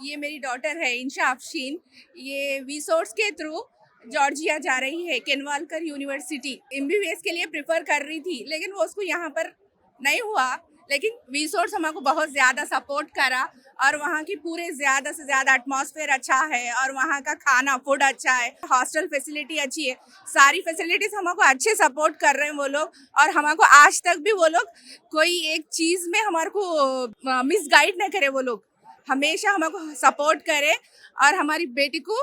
ये मेरी डॉटर है इंशा अफशीन। ये विसोर्स के थ्रू जॉर्जिया जा रही है, केनवालकर यूनिवर्सिटी। एमबीबीएस के लिए प्रिफर कर रही थी, लेकिन वो उसको यहाँ पर नहीं हुआ। लेकिन विसोर्स हमको बहुत ज़्यादा सपोर्ट करा, और वहाँ की पूरे ज़्यादा से ज़्यादा एटमॉस्फेयर अच्छा है, और वहाँ का खाना फूड अच्छा है, हॉस्टल फैसिलिटी अच्छी है, सारी फैसिलिटीज़ हमको अच्छे सपोर्ट कर रहे हैं वो लोग। और हमको आज तक भी वो लोग कोई एक चीज़ में हमारे को मिसगाइड नहीं करे। वो लोग हमेशा हमको सपोर्ट करे, और हमारी बेटी को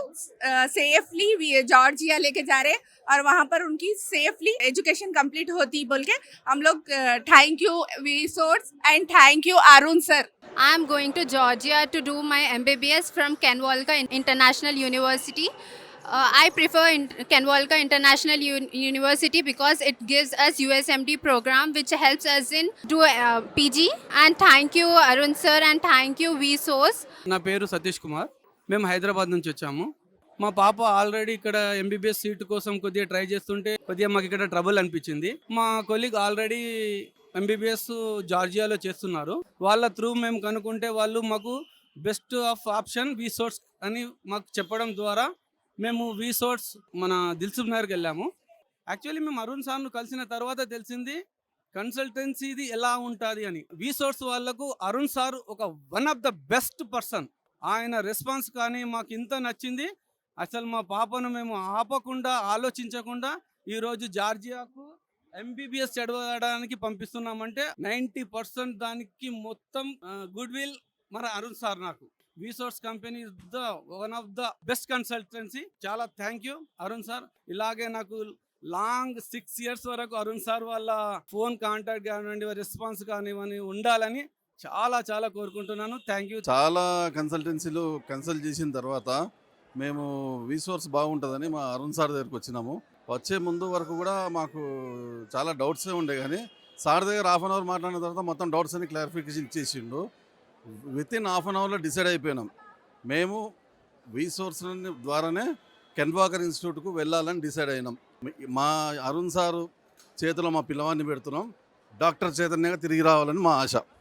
सेफली जॉर्जिया लेके जा रहे, और वहाँ पर उनकी सेफली एजुकेशन कंप्लीट होती बोल के हम लोग thank you Visource and thank you Arun sir. I am going to Georgia to do my MBBS from Kenwalka International University. I prefer Kenwalka International University because it gives us USMD program which helps us in do PG. And thank you Arun sir and thank you VSOS. నా పేరు సతీష్ కుమార్. మేము హైదరాబాద్ నుంచి వచ్చాము. మా పాప already ఇక్కడ MBBS seat కోసం కొద్దిగా ట్రై చేస్తుంటే కొద్దిగా మాకు ఇక్కడ ట్రబుల్ అనిపించింది. మా కొలీగ్ ఆల్రెడీ ఎంబీబీఎస్ జార్జియాలో చేస్తున్నారు. వాళ్ళ త్రూ మేము కనుక్కుంటే వాళ్ళు మాకు బెస్ట్ ఆఫ్ ఆప్షన్ విసోర్స్ అని మాకు చెప్పడం ద్వారా మేము విసోర్స్ మన దిల్సుఖ్ నగర్కి వెళ్ళాము. యాక్చువల్లీ మేము అరుణ్ సార్ను కలిసిన తర్వాత తెలిసింది కన్సల్టెన్సీది ఎలా ఉంటుంది అని. విసోర్స్ వాళ్ళకు అరుణ్ సార్ ఒక one of the best person. ఆయన రెస్పాన్స్ కానీ మాకు ఇంత నచ్చింది. అసలు మా పాపను మేము ఆపకుండా ఆలోచించకుండా ఈరోజు జార్జియాకు ఎంబీబీఎస్ చదవడానికి పంపిస్తున్నామంటే 90% దానికి మొత్తం గుడ్ విల్ మన అరుణ్ సార్. నాకు Visource company the one of the best consultancy. చాలా థ్యాంక్ యూ అరుణ్ సార్. ఇలాగే నాకు లాంగ్ 6 years వరకు అరుణ్ సార్ వాళ్ళ ఫోన్ కాంటాక్ట్ కానివ్వండి, రెస్పాన్స్ కానివ్వండి ఉండాలని చాలా చాలా కోరుకుంటున్నాను. Thank you. చాలా కన్సల్టెన్సీలు కన్సల్ట్ చేసిన తర్వాత మేము విసోర్స్ బాగుంటుందని మా అరుణ్ సార్ దగ్గరికి వచ్చినాము. వచ్చే ముందు వరకు కూడా మాకు చాలా డౌట్సే ఉండే, కానీ సార్ దగ్గర హాఫ్ అన్ అవర్ మాట్లాడిన తర్వాత మొత్తం డౌట్స్ అన్ని క్లారిఫికేషన్ ఇచ్చేసిండు. వితిన్ హాఫ్ అన్ అవర్లో డిసైడ్ అయిపోయినాం. మేము విసోర్స్ ద్వారానే కెన్వాకర్ ఇన్స్టిట్యూట్కు వెళ్ళాలని డిసైడ్ అయినాం. మా అరుణ్ సారు చేతిలో మా పిల్లవాడిని పెడుతున్నాం. డాక్టర్ చైతన్యంగా తిరిగి రావాలని మా ఆశ.